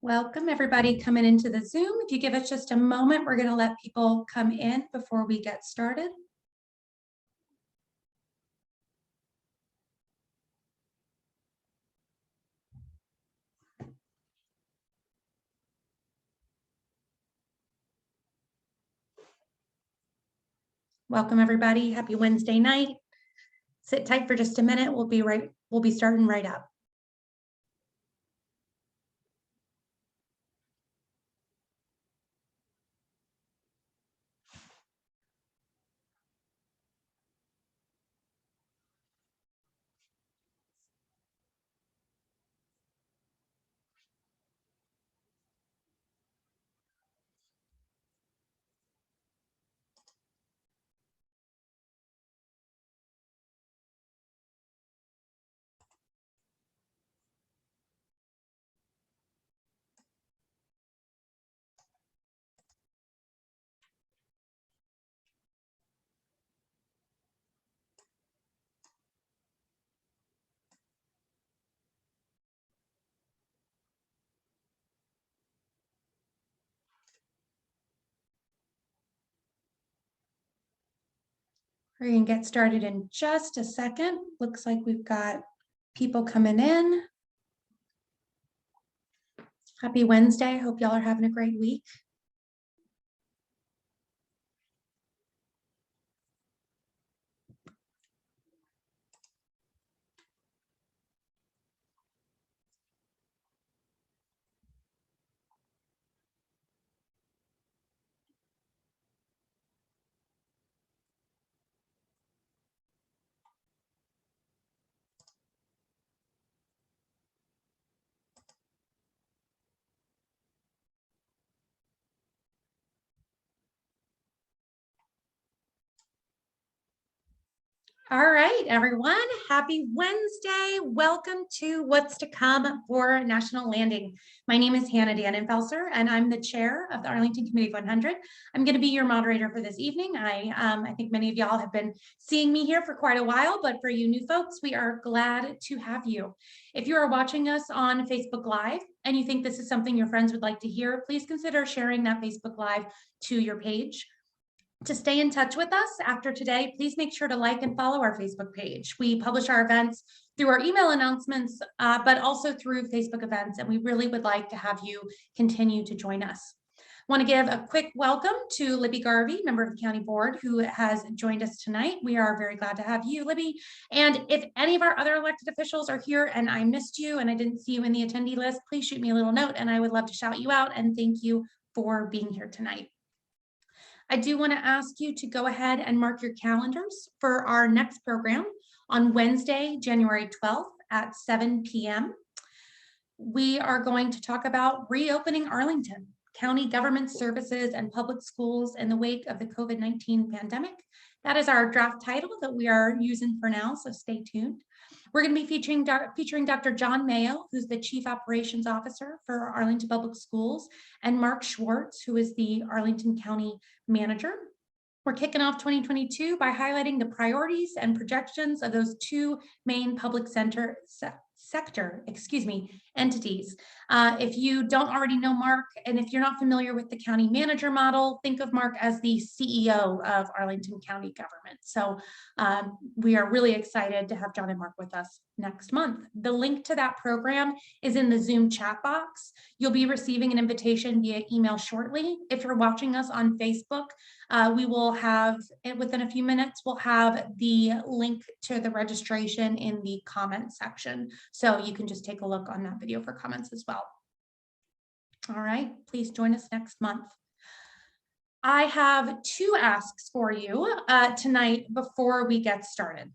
Welcome everybody coming into the Zoom. If you give us just a moment, we're going to let people come in before we get started. Welcome everybody. Happy Wednesday night. Sit tight for just a minute. We'll be starting right up. We're going to get started in just a second. Looks like we've got people coming in. Happy Wednesday. Hope y'all are having a great week. All right, everyone. Happy Wednesday. Welcome to What's to Come for National Landing. My name is Hannah Dannenfelser, and I'm the chair of the Arlington Committee of 100. I'm going to be your moderator for this evening. I think many of y'all have been seeing me here for quite a while, but for you new folks, we are glad to have you. If you are watching us on Facebook Live and you think this is something your friends would like to hear, please consider sharing that Facebook Live to your page. To stay in touch with us after today, please make sure to like and follow our Facebook page. We publish our events through our email announcements, but also through Facebook events, and we really would like to have you continue to join us. I want to give a quick welcome to Libby Garvey, member of the county board, who has joined us tonight. We are very glad to have you, Libby. And if any of our other elected officials are here and I missed you and I didn't see you in the attendee list, please shoot me a little note and I would love to shout you out and thank you for being here tonight. I do want to ask you to go ahead and mark your calendars for our next program on Wednesday, January 12th at 7 p.m. We are going to talk about reopening Arlington, county government services and public schools in the wake of the COVID-19 pandemic. That is our draft title that we are using for now, so stay tuned. We're going to be featuring Dr. John Mayo, who's the Chief Operations Officer for Arlington Public Schools, and Mark Schwartz, who is the Arlington County Manager. We're kicking off 2022 by highlighting the priorities and projections of those two main public sector entities. If you don't already know Mark, and if you're not familiar with the county manager model, think of Mark as the CEO of Arlington County government. So we are really excited to have John and Mark with us next month. The link to that program is in the Zoom chat box. You'll be receiving an invitation via email shortly. If you're watching us on Facebook, we will have, within a few minutes, we'll have the link to the registration in the comments section. So you can just take a look on that video for comments as well. All right, please join us next month. I have two asks for you tonight before we get started.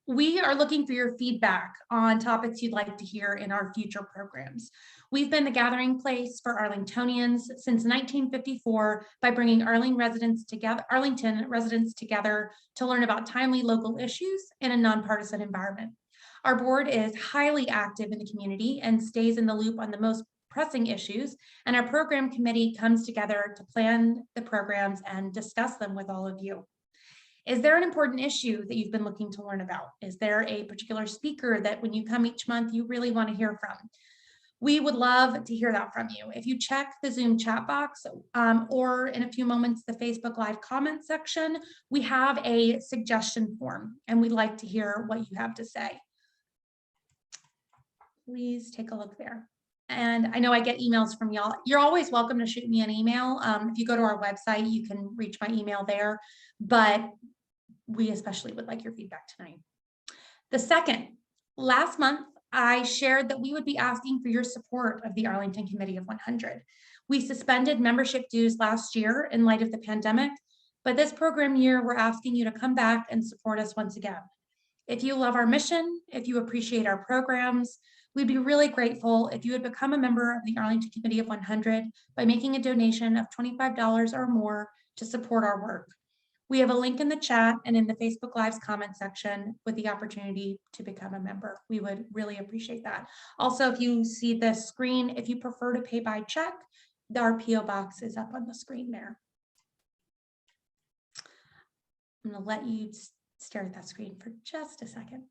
We are looking for your feedback on topics you'd like to hear in our future programs. We've been the gathering place for Arlingtonians since 1954 by bringing Arlington residents together to learn about timely local issues in a nonpartisan environment. Our board is highly active in the community and stays in the loop on the most pressing issues, and our program committee comes together to plan the programs and discuss them with all of you. Is there an important issue that you've been looking to learn about? Is there a particular speaker that when you come each month you really want to hear from? We would love to hear that from you. If you check the Zoom chat box or in a few moments, the Facebook Live comment section, we have a suggestion form and we'd like to hear what you have to say. Please take a look there. And I know I get emails from y'all. You're always welcome to shoot me an email. If you go to our website, you can reach my email there, but we especially would like your feedback tonight. The second, last month, I shared that we would be asking for your support of the Arlington Committee of 100. We suspended membership dues last year in light of the pandemic, but this program year, we're asking you to come back and support us once again. If you love our mission, if you appreciate our programs, we'd be really grateful if you would become a member of the Arlington Committee of 100 by making a donation of $25 or more to support our work. We have a link in the chat and in the Facebook Live's comment section with the opportunity to become a member. We would really appreciate that. Also, if you see the screen, if you prefer to pay by check, our PO box is up on the screen there. I'm going to let you stare at that screen for just a second.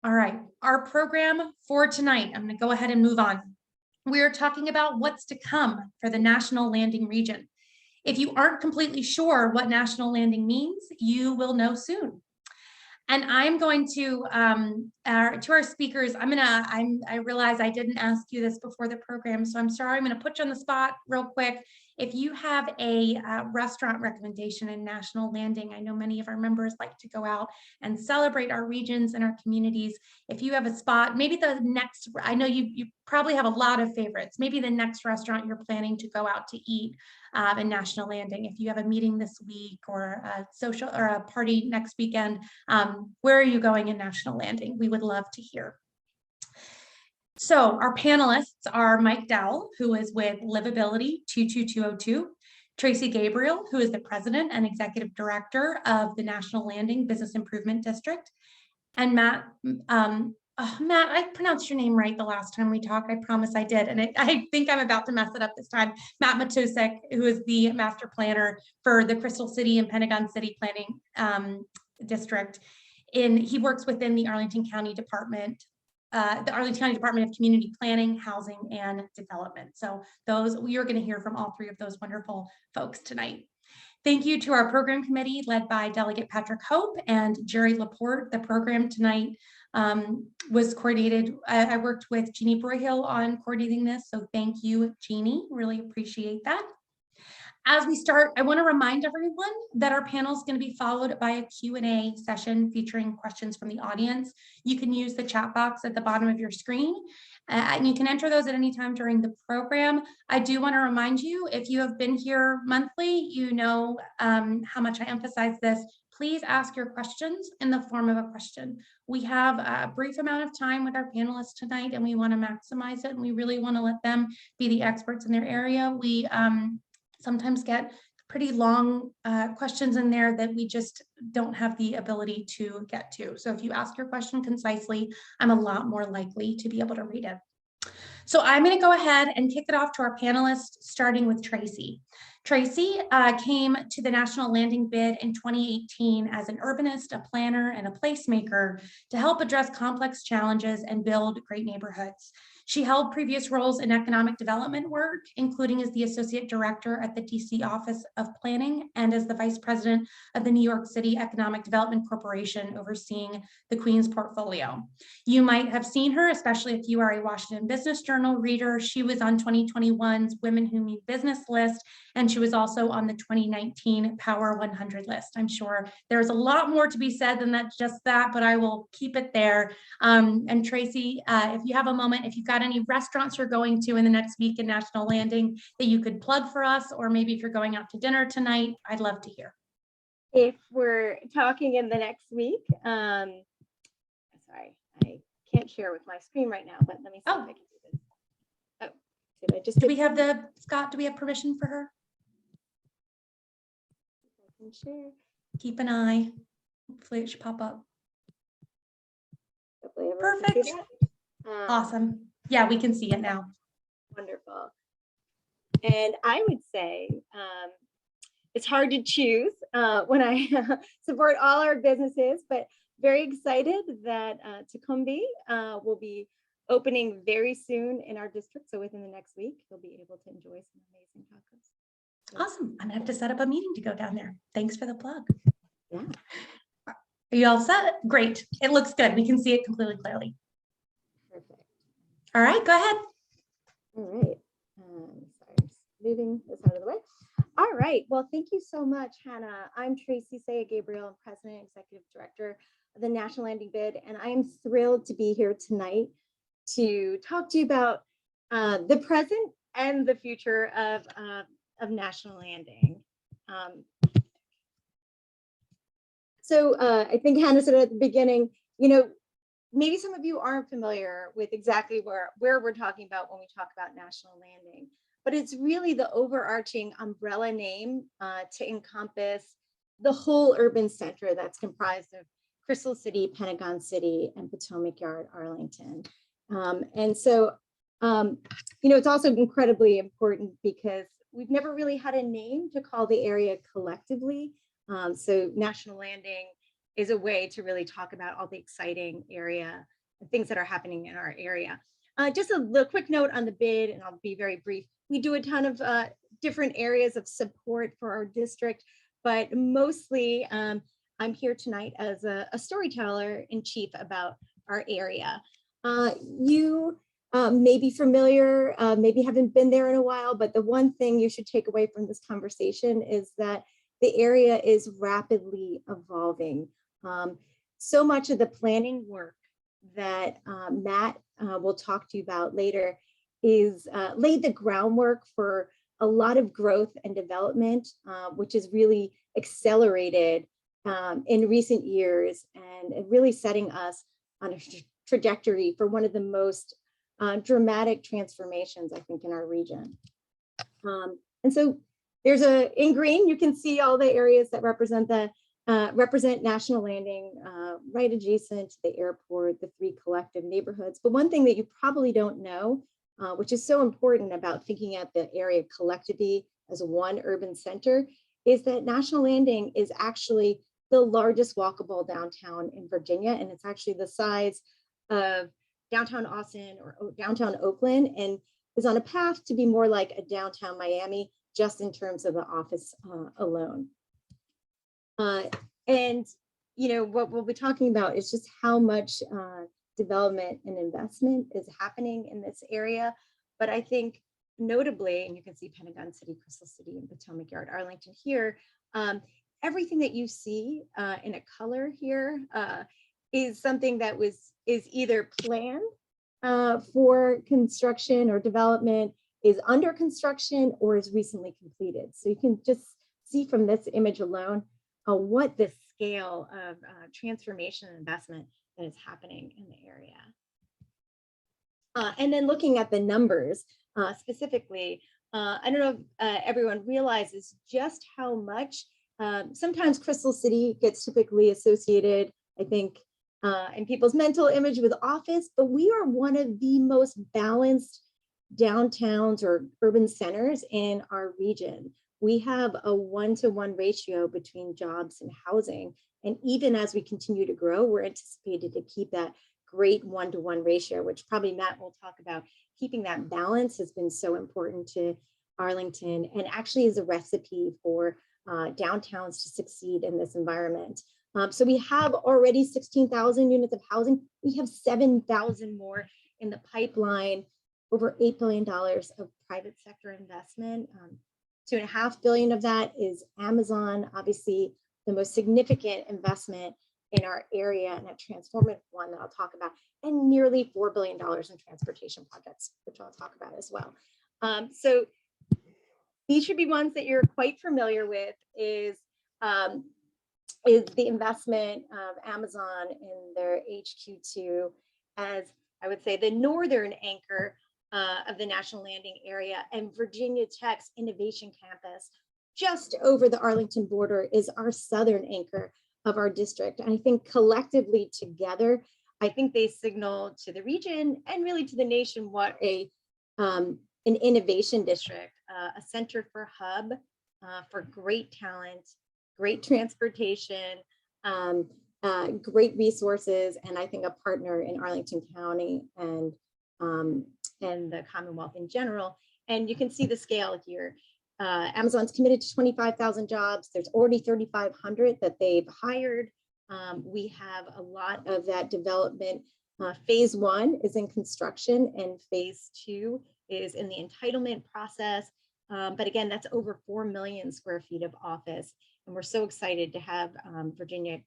All right, our program for tonight, I'm going to go ahead and move on. We are talking about what's to come for the National Landing region. If you aren't completely sure what National Landing means, you will know soon. And I'm going to our speakers, I realize I didn't ask you this before the program, so I'm sorry, I'm going to put you on the spot real quick. If you have a restaurant recommendation in National Landing, I know many of our members like to go out and celebrate our regions and our communities. If you have a spot, maybe the next, I know you probably have a lot of favorites, maybe the next restaurant you're planning to go out to eat in National Landing. If you have a meeting this week or a social or a party next weekend, where are you going in National Landing? We would love to hear. So our panelists are Mike Dowell, who is with Livability 22202, Tracy Gabriel, who is the president and executive director of the National Landing Business Improvement District, and Matt, Matt, I pronounced your name right the last time we talked. I promise I did. And I think I'm about to mess it up this time. Matt Matusek, who is the master planner for the Crystal City and Pentagon City Planning District. He works within the Arlington County Department, the Arlington County Department of Community Planning, Housing, and Development. So you're going to hear from all three of those wonderful folks tonight. Thank you to our program committee led by Delegate Patrick Hope and Jerry Laporte. The program tonight was coordinated. I worked with Jeannie Broyhill on coordinating this, so thank you, Jeannie. Really appreciate that. As we start, I want to remind everyone that our panel is going to be followed by a Q&A session featuring questions from the audience. You can use the chat box at the bottom of your screen, and you can enter those at any time during the program. I do want to remind you, if you have been here monthly, you know how much I emphasize this. Please ask your questions in the form of a question. We have a brief amount of time with our panelists tonight, and we want to maximize it, and we really want to let them be the experts in their area. We sometimes get pretty long questions in there that we just don't have the ability to get to. So if you ask your question concisely, I'm a lot more likely to be able to read it. So I'm going to go ahead and kick it off to our panelists, starting with Tracy. Tracy came to the National Landing bid in 2018 as an urbanist, a planner, and a placemaker to help address complex challenges and build great neighborhoods. She held previous roles in economic development work, including as the Associate Director at the DC Office of Planning and as the Vice President of the New York City Economic Development Corporation, overseeing the Queens portfolio. You might have seen her, especially if you are a Washington Business Journal reader. She was on 2021's Women Who Mean Business list, and she was also on the 2019 Power 100 list. I'm sure there's a lot more to be said than just that, but I will keep it there. And Tracy, if you have a moment, if you've got any restaurants you're going to in the next week in National Landing that you could plug for us, or maybe if you're going out to dinner tonight, I'd love to hear. If we're talking in the next week, sorry, I can't share with my screen right now, but let me see if I can do this. Oh, did I just? Do we have Scott, do we have permission for her? I can share. Keep an eye. Hopefully it should pop up. Perfect. Awesome. Yeah, we can see it now. Wonderful. And I would say it's hard to choose when I support all our businesses, but very excited that Tecumbe will be opening very soon in our district. So within the next week, you'll be able to enjoy some amazing tacos. Awesome. I'm gonna have to set up a meeting to go down there. Thanks for the plug. Yeah. Are you all set? Great. It looks good. We can see it completely clearly. Perfect. All right, go ahead. All right. Sorry, just moving this out of the way. All right. Well, thank you so much, Hannah. I'm Tracy Saya Gabriel, I'm President and Executive Director of the National Landing Bid, and I'm thrilled to be here tonight to talk to you about the present and the future of National Landing. So I think Hannah said at the beginning, maybe some of you aren't familiar with exactly where we're talking about when we talk about National Landing, but it's really the overarching umbrella name to encompass the whole urban center that's comprised of Crystal City, Pentagon City, and Potomac Yard, Arlington. And so, it's also incredibly important because we've never really had a name to call the area collectively. So National Landing is a way to really talk about all the exciting area, things that are happening in our area. Just a quick note on the bid, and I'll be very brief. We do a ton of different areas of support for our district, but mostly I'm here tonight as a storyteller in chief about our area. You may be familiar, maybe haven't been there in a while, but the one thing you should take away from this conversation is that the area is rapidly evolving. So much of the planning work that Matt will talk to you about later is laid the groundwork for a lot of growth and development, which is really accelerated in recent years and really setting us on a trajectory for one of the most dramatic transformations, I think, in our region. And so there's in green, you can see all the areas that represent National Landing, right adjacent to the airport, the 3 collective neighborhoods. But one thing that you probably don't know, which is so important about thinking at the area collectively as one urban center, is that National Landing is actually the largest walkable downtown in Virginia. And it's actually the size of downtown Austin or downtown Oakland, and is on a path to be more like a downtown Miami, just in terms of the office alone. And what we'll be talking about is just how much development and investment is happening in this area. But I think notably, and you can see Pentagon City, Crystal City, and Potomac Yard, Arlington here, everything that you see in a color here is something that is either planned for construction or development, is under construction, or is recently completed. So you can just see from this image alone what the scale of transformation and investment that is happening in the area. And then looking at the numbers specifically, I don't know if everyone realizes just how much sometimes Crystal City gets typically associated, I think, in people's mental image with office, but we are one of the most balanced downtowns or urban centers in our region. We have a 1-to-1 ratio between jobs and housing. And even as we continue to grow, we're anticipated to keep that great 1-to-1 ratio, which probably Matt will talk about. Keeping that balance has been so important to Arlington, and actually is a recipe for downtowns to succeed in this environment. So we have already 16,000 units of housing. We have 7,000 more in the pipeline, over $8 billion of private sector investment. $2.5 billion of that is Amazon, obviously the most significant investment in our area, and a transformative one that I'll talk about, and nearly $4 billion in transportation projects, which I'll talk about as well. So these should be ones that you're quite familiar with, is the investment of Amazon in their HQ2 as, I would say, the northern anchor of the National Landing area, and Virginia Tech's Innovation Campus just over the Arlington border is our southern anchor of our district. And I think collectively together, I think they signal to the region and really to the nation what an innovation district, a center for hub, for great talent, great transportation, great resources, and I think a partner in Arlington County and the Commonwealth in general. And you can see the scale here. Amazon's committed to 25,000 jobs. There's already 3,500 that they've hired. We have a lot of that development. Phase 1 is in construction and phase 2 is in the entitlement process. But again, that's over 4 million square feet of office. And we're so excited to have Virginia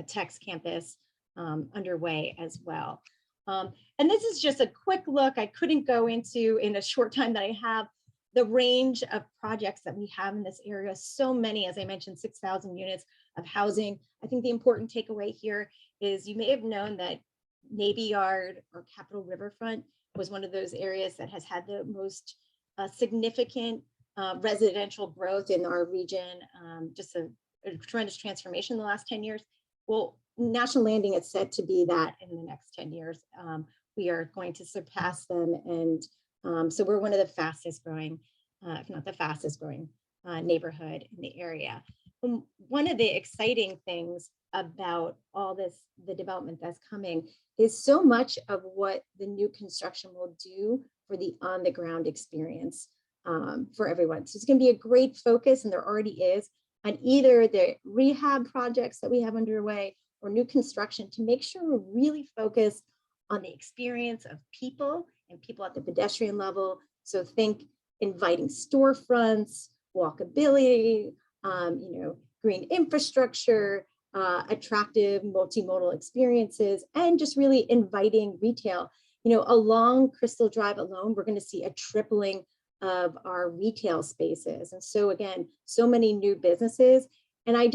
Tech's campus underway as well. And this is just a quick look. I couldn't go into in a short time that I have the range of projects that we have in this area. So many, as I mentioned, 6,000 units of housing. I think the important takeaway here is you may have known that Navy Yard or Capitol Riverfront was one of those areas that has had the most significant residential growth in our region, just a tremendous transformation in the last 10 years. Well, National Landing is set to be that in the next 10 years. We are going to surpass them. And so we're one of the fastest growing, if not the fastest growing neighborhood in the area. One of the exciting things about all this, the development that's coming, is so much of what the new construction will do for the on the ground experience for everyone. So it's going to be a great focus, and there already is, on either the rehab projects that we have underway or new construction, to make sure we're really focused on the experience of people and people at the pedestrian level. So think inviting storefronts, walkability, green infrastructure, attractive multimodal experiences, and just really inviting retail. Along Crystal Drive alone, we're going to see a tripling of our retail spaces. And so again, so many new businesses. And I'm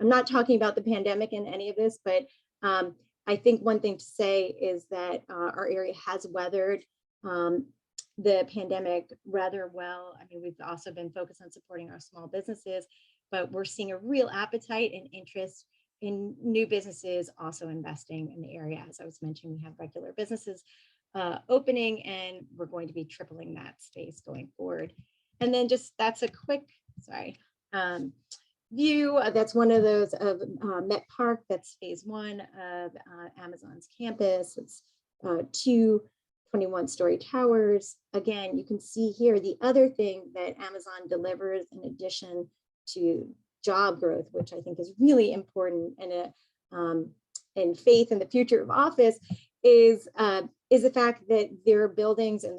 not talking about the pandemic in any of this, but I think one thing to say is that our area has weathered the pandemic rather well. I mean, we've also been focused on supporting our small businesses, but we're seeing a real appetite and interest in new businesses also investing in the area. As I was mentioning, we have regular businesses opening, and we're going to be tripling that space going forward. And then that's a quick, view. That's one of those of Met Park. That's phase 1 of Amazon's campus. It's 2 21-story towers. Again, you can see here the other thing that Amazon delivers in addition to job growth, which I think is really important and faith in the future of office, is the fact that their buildings and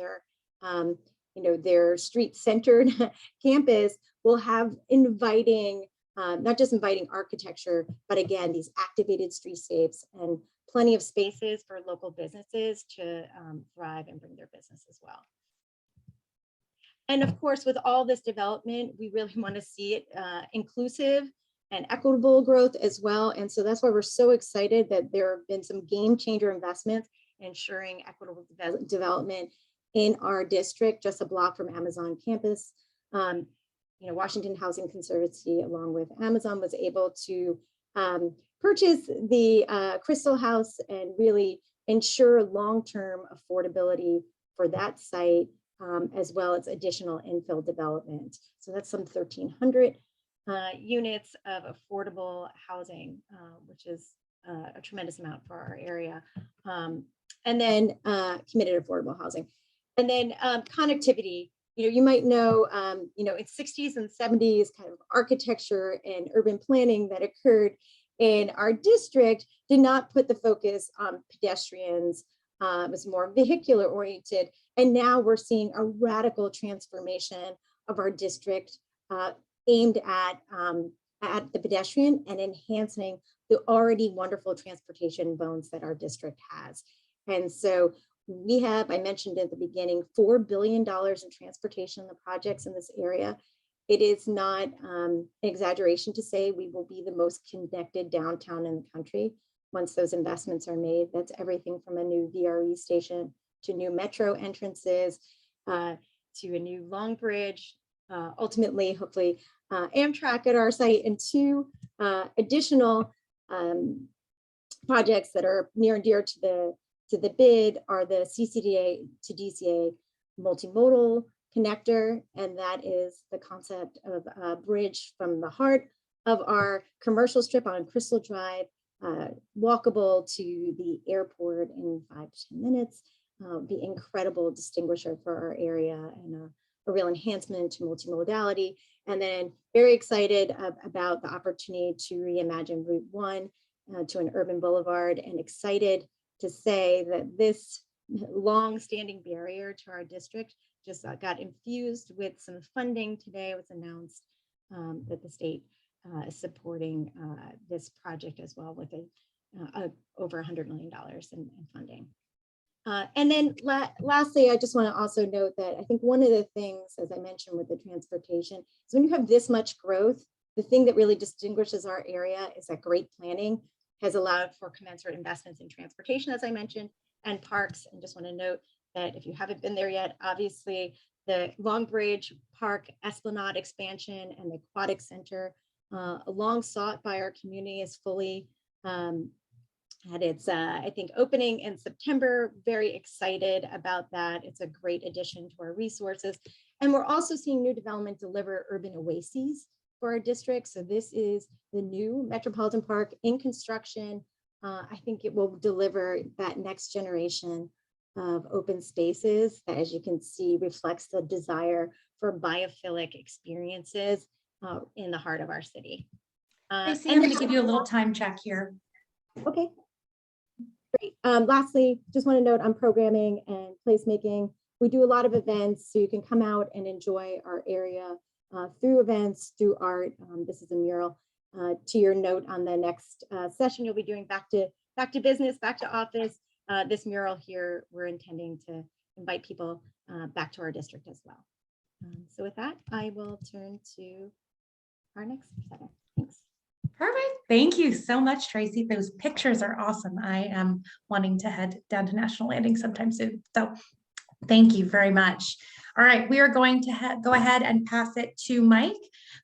their street-centered campus will have inviting, not just inviting architecture, but again, these activated streetscapes and plenty of spaces for local businesses to thrive and bring their business as well. And of course, with all this development, we really want to see it inclusive and equitable growth as well. And so that's why we're so excited that there have been some game changer investments ensuring equitable development in our district, just a block from Amazon campus. Washington Housing Conservancy, along with Amazon, was able to purchase the Crystal House and really ensure long-term affordability for that site, as well as additional infill development. So that's some 1,300 units of affordable housing, which is a tremendous amount for our area. And then committed affordable housing. And then connectivity. You might know, in 60s and 70s kind of architecture and urban planning that occurred in our district did not put the focus on pedestrians. It was more vehicular oriented. And now we're seeing a radical transformation of our district aimed at the pedestrian and enhancing the already wonderful transportation bones that our district has. And so we have, I mentioned at the beginning, $4 billion in transportation in the projects in this area. It is not an exaggeration to say we will be the most connected downtown in the country once those investments are made. That's everything from a new VRE station to new metro entrances, to a new Long Bridge, ultimately, hopefully, Amtrak at our site, and 2 additional projects that are near and dear to the bid are the CCDA to DCA multimodal connector, and that is the concept of a bridge from the heart of our commercial strip on Crystal Drive walkable to the airport in 5 to 10 minutes. Be incredible distinguisher for our area and a real enhancement to multimodality. And then very excited about the opportunity to reimagine Route 1 to an urban boulevard, and excited to say that this long-standing barrier to our district just got infused with some funding today. It was announced that the state is supporting this project as well with over $100 million in funding. And then lastly, I just want to also note that I think one of the things, as I mentioned with the transportation, is when you have this much growth, the thing that really distinguishes our area is that great planning has allowed for commensurate investments in transportation, as I mentioned, and parks. And just want to note that if you haven't been there yet, obviously the Long Bridge Park Esplanade expansion and the Aquatic Center, long sought by our community, is fully had its, I think, opening in September. Very excited about that. It's a great addition to our resources. And we're also seeing new development deliver urban oases for our district. So this is the new Metropolitan Park in construction. I think it will deliver that next generation of open spaces that, as you can see, reflects the desire for biophilic experiences in the heart of our city. Tracy, I'm going to give you a little time check here. Okay. Great. Lastly, just want to note on programming and placemaking, we do a lot of events, so you can come out and enjoy our area through events, through art. This is a mural. To your note on the next session, you'll be doing back to business, back to office. This mural here, we're intending to invite people back to our district as well. So with that, I will turn to our next presenter. Thanks. Perfect. Thank you so much, Tracy. Those pictures are awesome. I am wanting to head down to National Landing sometime soon. So thank you very much. All right, we are going to go ahead and pass it to Mike.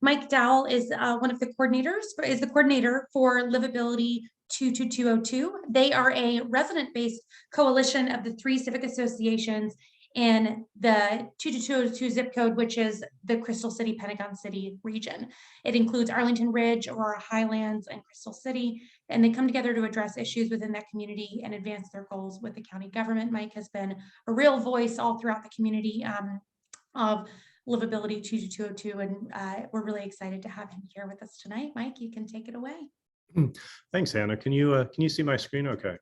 Mike Dowell is one of the coordinators, is the coordinator for Livability 22202. They are a resident-based coalition of the 3 civic associations in the 22202 zip code, which is the Crystal City, Pentagon City region. It includes Arlington Ridge, Aurora Highlands, and Crystal City, and they come together to address issues within that community and advance their goals with the county government. Mike has been a real voice all throughout the community of Livability 22202, and we're really excited to have him here with us tonight. Mike, you can take it away. Thanks, Hannah. Can you see my screen okay?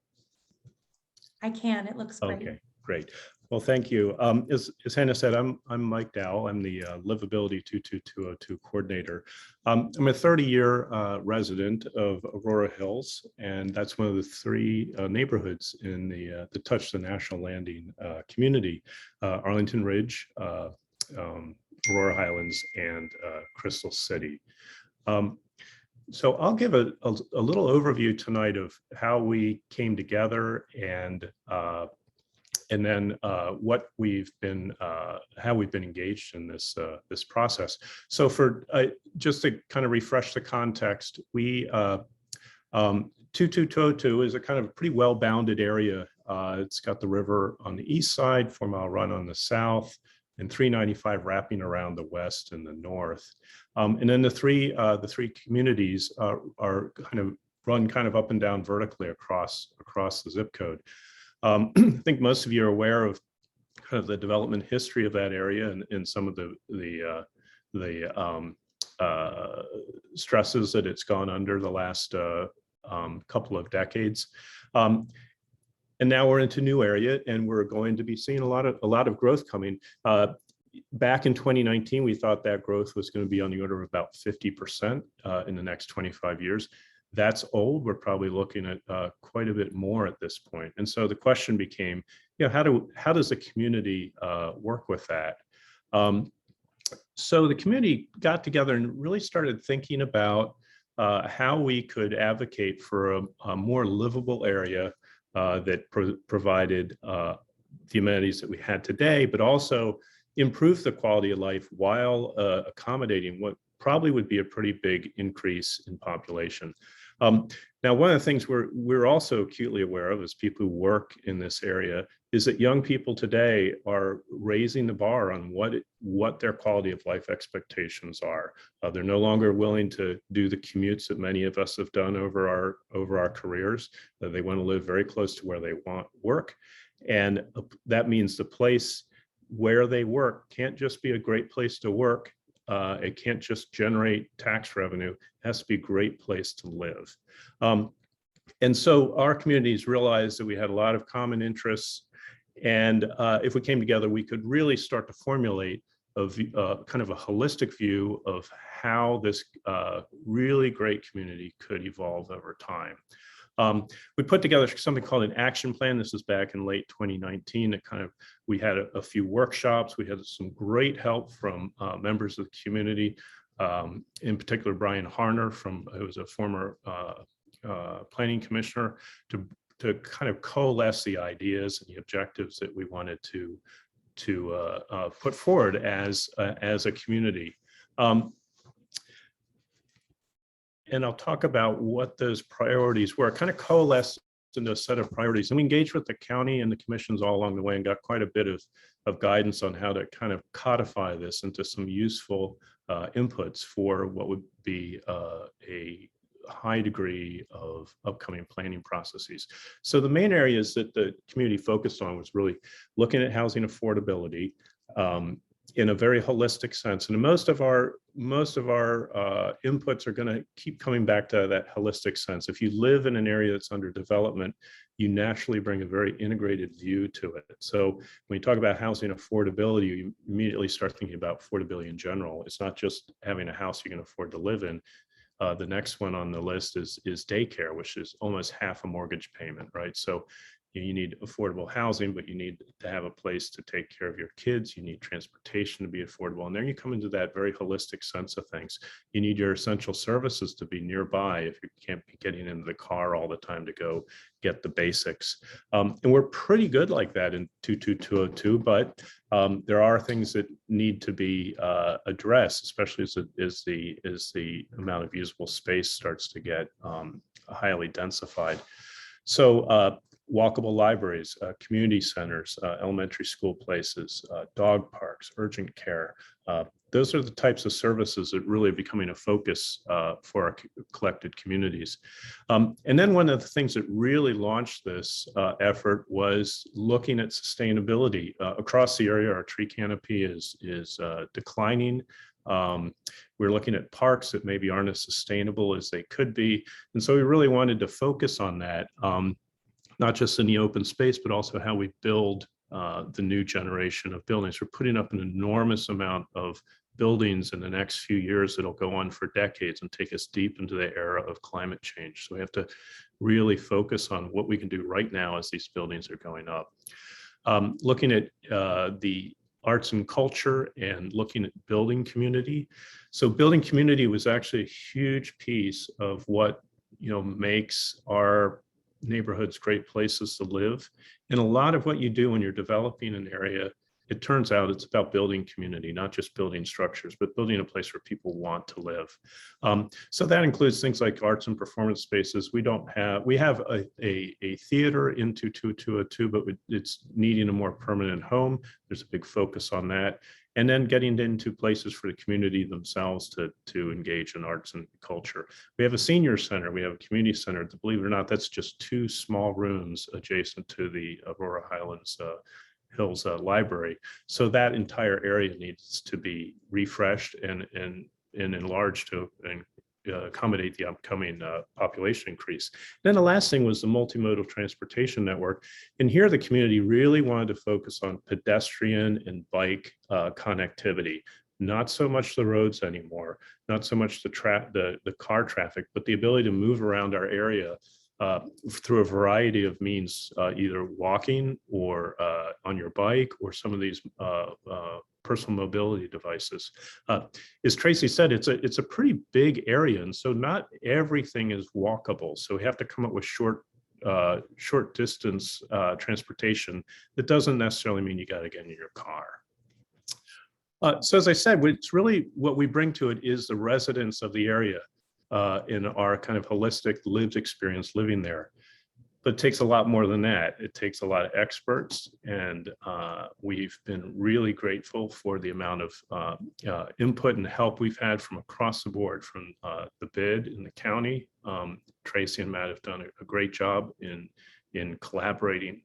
I can. It looks great. Okay, great. Well, thank you. As Hannah said, I'm Mike Dowell. I'm the Livability 22202 coordinator. I'm a 30-year resident of Aurora Hills, and that's one of the 3 neighborhoods in the Touch the National Landing community: Arlington Ridge, Aurora Highlands, and Crystal City. So I'll give a little overview tonight of how we came together and then what we've been, how we've been engaged in this this process. So for just to kind of refresh the context, we 22202 is a kind of pretty well-bounded area. It's got the river on the east side, 4 Mile Run on the south, and 395 wrapping around the west and the north. And then the three communities are kind of run kind of up and down vertically across the zip code. I think most of you are aware of kind of the development history of that area and some of the stresses that it's gone under the last couple of decades. And now we're into new area, and we're going to be seeing a lot of growth coming. Back in 2019, we thought that growth was going to be on the order of about 50% in the next 25 years. That's old. We're probably looking at quite a bit more at this point. And so the question became, you know, how does the community work with that? So the community got together and really started thinking about how we could advocate for a more livable area that provided the amenities that we had today, but also improve the quality of life while accommodating what probably would be a pretty big increase in population. Now, one of the things we're also acutely aware of as people who work in this area is that young people today are raising the bar on what their quality of life expectations are. They're no longer willing to do the commutes that many of us have done over our careers. They want to live very close to where they want work, and that means the place where they work can't just be a great place to work. It can't just generate tax revenue. It has to be a great place to live. And so our communities realized that we had a lot of common interests. And if we came together, we could really start to formulate kind of a holistic view of how this really great community could evolve over time. We put together something called an action plan. This is back in late 2019. We had a few workshops. We had some great help from members of the community, in particular, Brian Harner, who was a former planning commissioner, to kind of coalesce the ideas and the objectives that we wanted to put forward as a community. And I'll talk about what those priorities were, kind of coalesced into a set of priorities. And we engaged with the county and the commissions all along the way and got quite a bit of guidance on how to kind of codify this into some useful inputs for what would be a high degree of upcoming planning processes. So the main areas that the community focused on was really looking at housing affordability, in a very holistic sense. And most of our inputs are going to keep coming back to that holistic sense. If you live in an area that's under development, you naturally bring a very integrated view to it. So when you talk about housing affordability, you immediately start thinking about affordability in general. It's not just having a house you can afford to live in. The next one on the list is daycare, which is almost half a mortgage payment, right? So you need affordable housing, but you need to have a place to take care of your kids. You need transportation to be affordable. And then you come into that very holistic sense of things. You need your essential services to be nearby if you can't be getting into the car all the time to go get the basics. And we're pretty good like that in 22202, but there are things that need to be addressed, especially as the amount of usable space starts to get highly densified. So walkable libraries, community centers, elementary school places, dog parks, urgent care. Those are the types of services that really are becoming a focus for our collected communities. And then one of the things that really launched this effort was looking at sustainability. Across the area, our tree canopy is declining. We're looking at parks that maybe aren't as sustainable as they could be. And so we really wanted to focus on that. Not just in the open space, but also how we build the new generation of buildings. We're putting up an enormous amount of buildings in the next few years that'll go on for decades and take us deep into the era of climate change. So we have to really focus on what we can do right now as these buildings are going up. Looking at the arts and culture and looking at building community. So building community was actually a huge piece of what makes our neighborhoods great places to live. And a lot of what you do when you're developing an area, it turns out it's about building community, not just building structures, but building a place where people want to live. So that includes things like arts and performance spaces. We have a theater in 22202, but it's needing a more permanent home. There's a big focus on that. And then getting into places for the community themselves to engage in arts and culture. We have a senior center, we have a community center. Believe it or not, that's just 2 small rooms adjacent to the Aurora Highlands Hills Library. So that entire area needs to be refreshed and enlarged to accommodate the upcoming population increase. Then the last thing was the multimodal transportation network. And here the community really wanted to focus on pedestrian and bike connectivity. Not so much the roads anymore, not so much the car traffic, but the ability to move around our area through a variety of means, either walking or on your bike or some of these personal mobility devices. As Tracy said, it's a pretty big area, and so not everything is walkable. So we have to come up with short distance transportation. That doesn't necessarily mean you got to get in your car. So as I said, it's really what we bring to it is the residents of the area. in our kind of holistic lived experience living there. But it takes a lot more than that. It takes a lot of experts, and we've been really grateful for the amount of input and help we've had from across the board, from the BID in the county. Tracy and Matt have done a great job in collaborating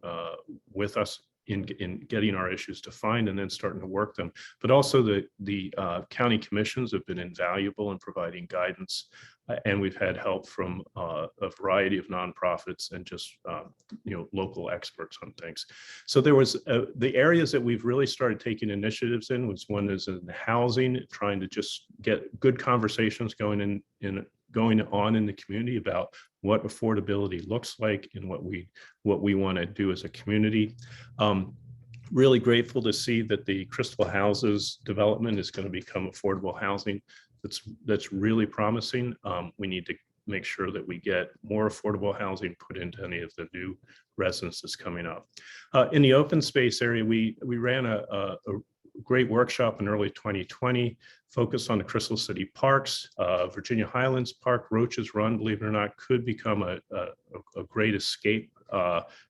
with us in getting our issues defined and then starting to work them. But also the county commissions have been invaluable in providing guidance. And we've had help from a variety of nonprofits and just local experts on things. So there was the areas that we've really started taking initiatives in was one is in housing, trying to just get good conversations going on in the community about what affordability looks like and what we want to do as a community. Really grateful to see that the Crystal Houses development is going to become affordable housing. That's really promising. We need to make sure that we get more affordable housing put into any of the new residences coming up. In the open space area, we ran a great workshop in early 2020, focused on the Crystal City parks. Virginia Highlands Park, Roach's Run, believe it or not, could become a great escape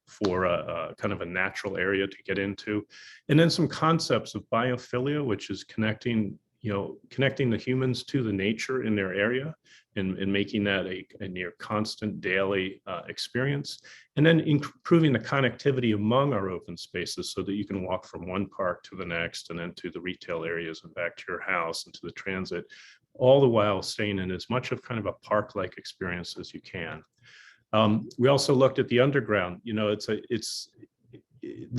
for a kind of a natural area to get into. And then some concepts of biophilia, which is connecting the humans to the nature in their area and making that a near constant daily experience. And then improving the connectivity among our open spaces so that you can walk from one park to the next and then to the retail areas and back to your house and to the transit, all the while staying in as much of kind of a park-like experience as you can. We also looked at the underground. The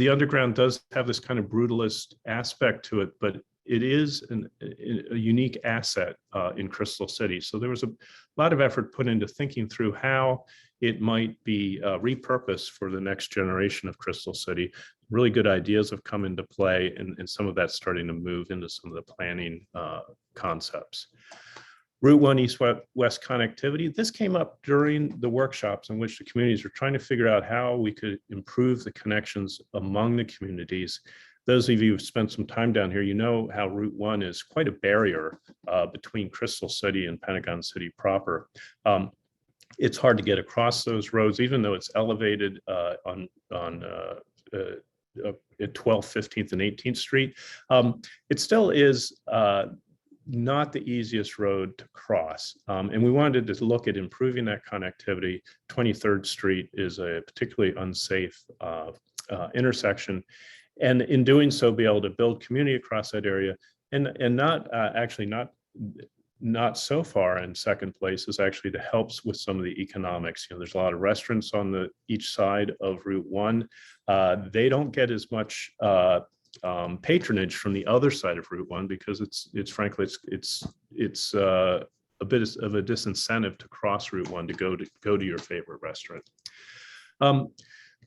underground does have this kind of brutalist aspect to it, but it is a unique asset in Crystal City. So there was a lot of effort put into thinking through how it might be repurposed for the next generation of Crystal City. Really good ideas have come into play, and some of that's starting to move into some of the planning concepts. Route 1 east-west connectivity. This came up during the workshops in which the communities were trying to figure out how we could improve the connections among the communities. Those of you who've spent some time down here, you know how Route 1 is quite a barrier between Crystal City and Pentagon City proper. It's hard to get across those roads, even though it's elevated at 12th, 15th, and 18th Street. It still is not the easiest road to cross. And we wanted to look at improving that connectivity. 23rd Street is a particularly unsafe intersection. And in doing so, be able to build community across that area, and not so far in second place is actually to help with some of the economics. There's a lot of restaurants on each side of Route 1. They don't get as much patronage from the other side of Route 1 because it's frankly a bit of a disincentive to cross Route 1 to go to your favorite restaurant.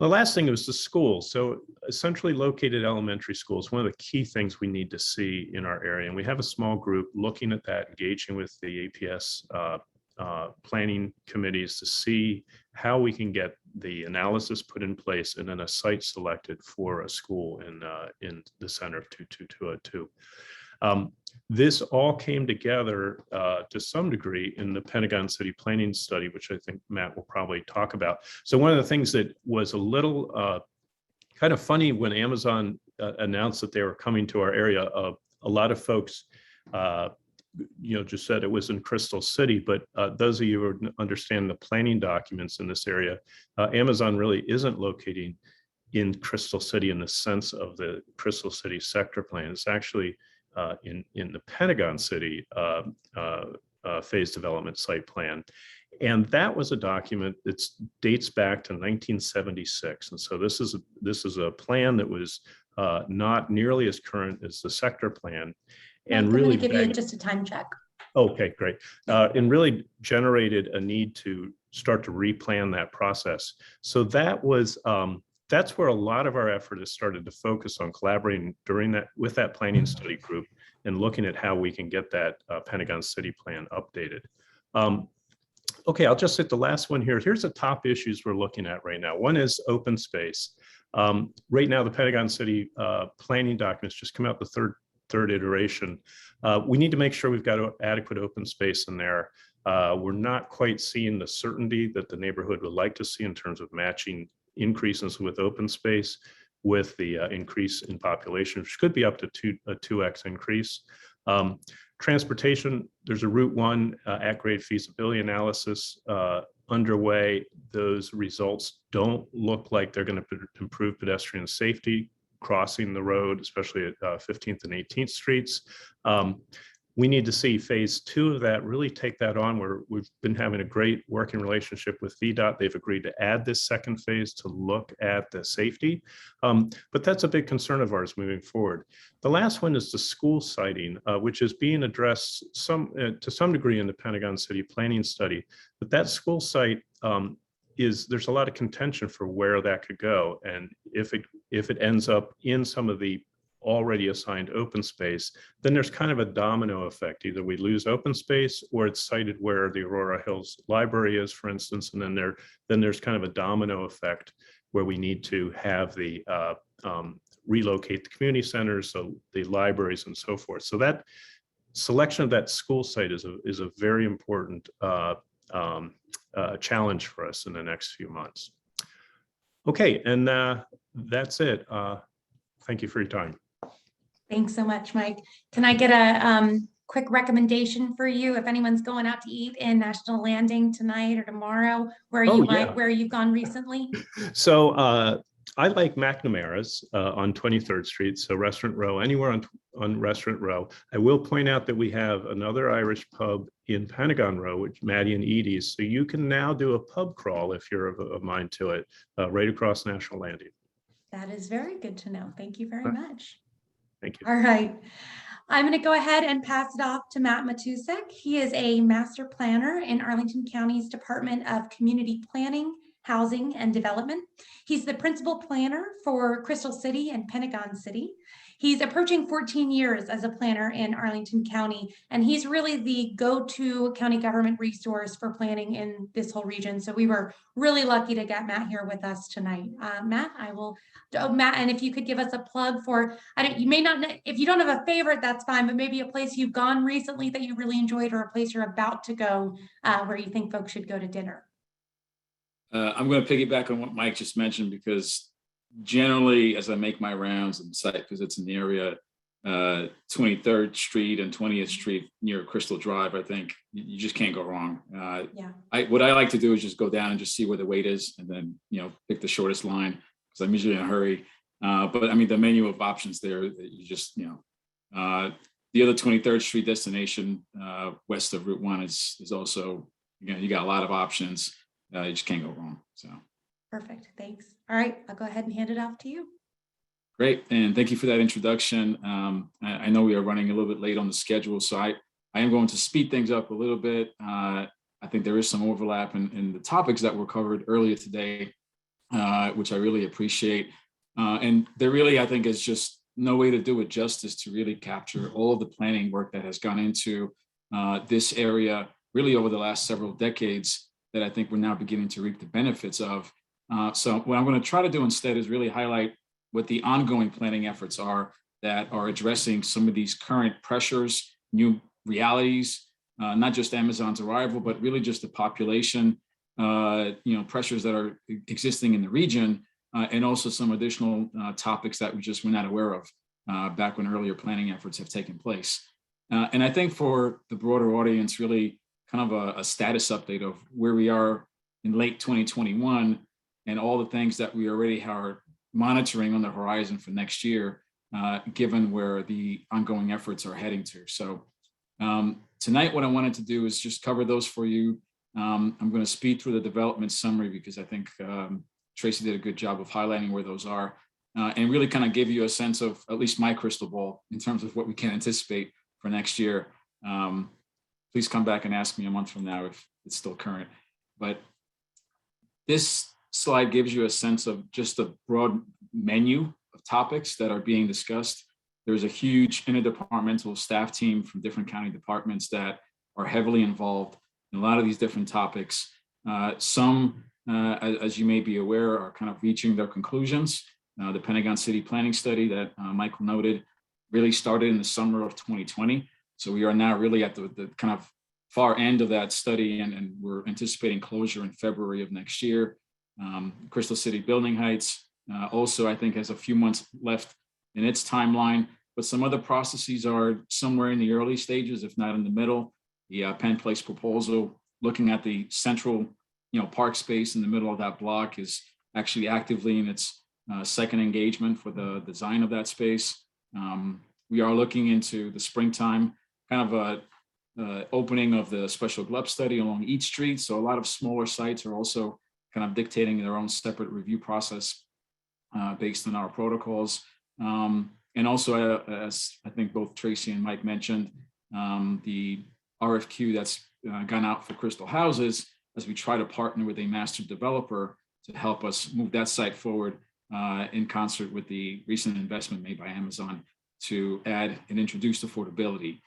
The last thing was the schools. So centrally located elementary schools, one of the key things we need to see in our area. And we have a small group looking at that, engaging with the APS planning committees to see how we can get the analysis put in place and then a site selected for a school in the center of 22202. This all came together to some degree in the Pentagon City Planning Study, which I think Matt will probably talk about. So one of the things that was a little kind of funny when Amazon announced that they were coming to our area, a lot of folks just said it was in Crystal City, but those of you who understand the planning documents in this area, Amazon really isn't locating in Crystal City in the sense of the Crystal City sector plan. It's actually in the Pentagon City phase development site plan. And that was a document that dates back to 1976. And so this is a plan that was not nearly as current as the sector plan. And I'm really going to give you just a time check. Okay, great. And really generated a need to start to replan that process. So that's where a lot of our effort has started to focus on collaborating with that planning study group and looking at how we can get that Pentagon City plan updated. Okay, I'll just hit the last one here. Here's the top issues we're looking at right now. One is open space. Right now, the Pentagon City planning documents just come out the third iteration. We need to make sure we've got adequate open space in there. We're not quite seeing the certainty that the neighborhood would like to see in terms of matching increases with open space with the increase in population, which could be up to a 2x increase. Transportation, there's a Route 1 at-grade feasibility analysis underway. Those results don't look like they're going to improve pedestrian safety crossing the road, especially at 15th and 18th Streets. We need to see phase 2 of that really take that on. We've been having a great working relationship with VDOT. They've agreed to add this second phase to look at the safety. But that's a big concern of ours moving forward. The last one is the school siting, which is being addressed to some degree in the Pentagon City planning study. But that school site there's a lot of contention for where that could go. And if it ends up in some of the already assigned open space, then there's kind of a domino effect. Either we lose open space or it's sited where the Aurora Hills Library is, for instance, and then there's kind of a domino effect where we need to have the relocate the community centers, so the libraries and so forth. So that selection of that school site is a very important challenge for us in the next few months. Okay, and that's it. Thank you for your time. Thanks so much, Mike. Can I get a quick recommendation for you if anyone's going out to eat in National Landing tonight or tomorrow, where you've gone recently? So I like McNamara's on 23rd Street, so Restaurant Row, anywhere on Restaurant Row. I will point out that we have another Irish pub in Pentagon Row, which Maddie and Edie's. So you can now do a pub crawl if you're of a mind to it, right across National Landing. That is very good to know. Thank you very much. Thank you. All right. I'm going to go ahead and pass it off to Matt Matusek. He is a master planner in Arlington County's Department of Community Planning, Housing, and Development. He's the principal planner for Crystal City and Pentagon City. He's approaching 14 years as a planner in Arlington County, and he's really the go-to county government resource for planning in this whole region. So we were really lucky to get Matt here with us tonight. Matt, Matt, and if you could give us a plug for, you may not, if you don't have a favorite, that's fine, but maybe a place you've gone recently that you really enjoyed, or a place you're about to go where you think folks should go to dinner. I'm going to piggyback on what Mike just mentioned, because generally, as I make my rounds and site visits in the area, 23rd Street and 20th Street near Crystal Drive, I think you just can't go wrong. What I like to do is just go down and just see where the wait is, and then pick the shortest line, because I'm usually in a hurry. But I mean, the menu of options there, you just the other 23rd Street destination west of Route 1 is also, you got a lot of options. You just can't go wrong. So perfect. Thanks. All right, I'll go ahead and hand it off to you. Great, and thank you for that introduction. I know we are running a little bit late on the schedule, so I am going to speed things up a little bit. I think there is some overlap in the topics that were covered earlier today, which I really appreciate. And there really, I think, is just no way to do it justice to really capture all of the planning work that has gone into this area really over the last several decades that I think we're now beginning to reap the benefits of. So what I'm going to try to do instead is really highlight what the ongoing planning efforts are that are addressing some of these current pressures, new realities, not just Amazon's arrival, but really just the population, pressures that are existing in the region, and also some additional topics that we're not aware of back when earlier planning efforts have taken place. And I think for the broader audience, really kind of a status update of where we are in late 2021 and all the things that we already are monitoring on the horizon for next year, given where the ongoing efforts are heading to. So tonight, what I wanted to do is just cover those for you. I'm going to speed through the development summary because I think Tracy did a good job of highlighting where those are, and really kind of give you a sense of at least my crystal ball in terms of what we can anticipate for next year. Please come back and ask me a month from now if it's still current. But this slide gives you a sense of just the broad menu of topics that are being discussed. There's a huge interdepartmental staff team from different county departments that are heavily involved in a lot of these different topics. Some, as you may be aware, are kind of reaching their conclusions. The Pentagon City Planning Study that Michael noted really started in the summer of 2020. So we are now really at the kind of far end of that study, and we're anticipating closure in February of next year. Crystal City Building Heights also, I think, has a few months left in its timeline, but some other processes are somewhere in the early stages, if not in the middle. The Penn Place proposal, looking at the central, park space in the middle of that block, is actually actively in its second engagement for the design of that space. We are looking into the springtime, kind of a opening of the special GLUB study along East Street. So a lot of smaller sites are also kind of dictating their own separate review process based on our protocols. And also, as I think both Tracy and Mike mentioned, the RFQ that's gone out for Crystal Houses, as we try to partner with a master developer to help us move that site forward in concert with the recent investment made by Amazon to add and introduce affordability.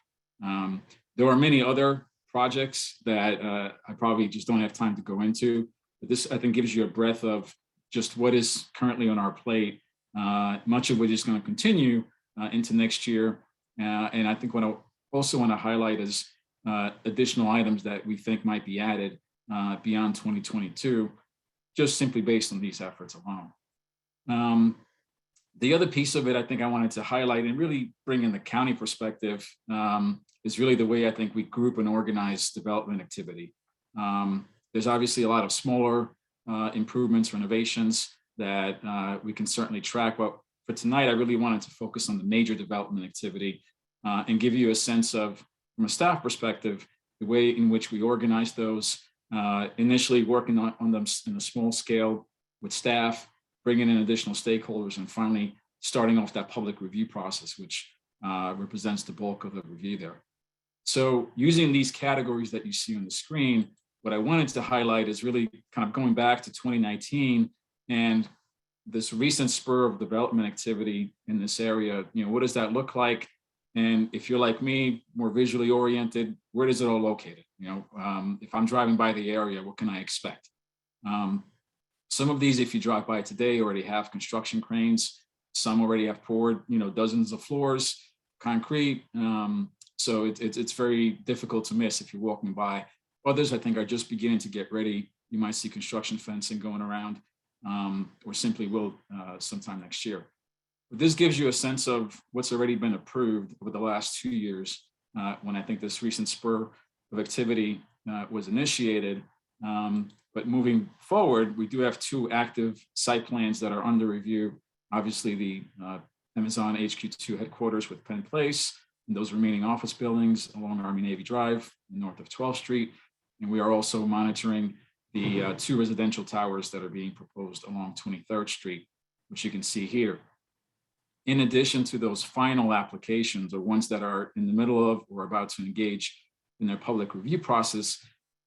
There are many other projects that I probably just don't have time to go into, but this, I think, gives you a breadth of just what is currently on our plate, much of which is going to continue into next year. And I think what I also want to highlight is additional items that we think might be added beyond 2022, just simply based on these efforts alone. The other piece of it I think I wanted to highlight and really bring in the county perspective is really the way I think we group and organize development activity. There's obviously a lot of smaller improvements, renovations that we can certainly track, but for tonight, I really wanted to focus on the major development activity and give you a sense of, from a staff perspective, the way in which we organize those, initially working on them in a small scale with staff, bringing in additional stakeholders, and finally starting off that public review process, which represents the bulk of the review there. So using these categories that you see on the screen, what I wanted to highlight is really kind of going back to 2019 and this recent spur of development activity in this area. What does that look like? And if you're like me, more visually oriented, where is it all located? If I'm driving by the area, what can I expect? Some of these, if you drive by today, already have construction cranes. Some already have poured, dozens of floors, concrete. So it's very difficult to miss if you're walking by. Others, I think, are just beginning to get ready. You might see construction fencing going around, or simply will sometime next year. But this gives you a sense of what's already been approved over the last 2 years, when I think this recent spur of activity was initiated. But moving forward, we do have 2 active site plans that are under review. Obviously, the Amazon HQ2 headquarters with Penn Place, and those remaining office buildings along Army Navy Drive, north of 12th Street. And we are also monitoring the 2 residential towers that are being proposed along 23rd Street, which you can see here. In addition to those final applications, or ones that are in the middle of or about to engage in their public review process,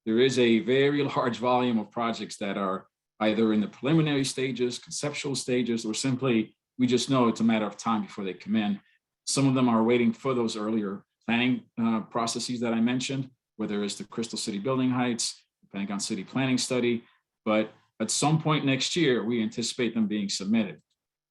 there is a very large volume of projects that are either in the preliminary stages, conceptual stages, or simply, we just know it's a matter of time before they come in. Some of them are waiting for those earlier planning processes that I mentioned, whether it's the Crystal City Building Heights, the Pentagon City Planning Study, but at some point next year, we anticipate them being submitted.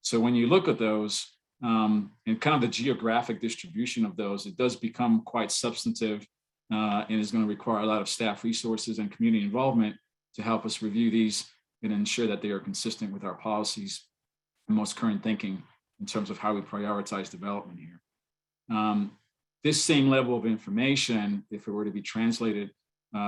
So when you look at those, and kind of the geographic distribution of those, it does become quite substantive and is going to require a lot of staff resources and community involvement to help us review these and ensure that they are consistent with our policies and most current thinking in terms of how we prioritize development here. This same level of information, if it were to be translated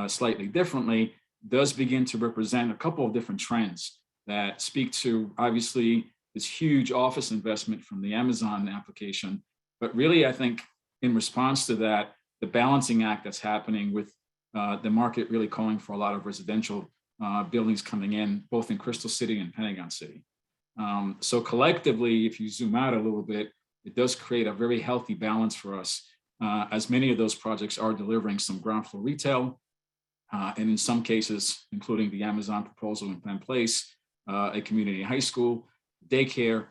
slightly differently, does begin to represent a couple of different trends that speak to, obviously, this huge office investment from the Amazon application. But really, I think in response to that, the balancing act that's happening with the market really calling for a lot of residential buildings coming in, both in Crystal City and Pentagon City. So collectively, if you zoom out a little bit, it does create a very healthy balance for us, as many of those projects are delivering some ground floor retail, and in some cases, including the Amazon proposal in Penn Place, a community high school, daycare,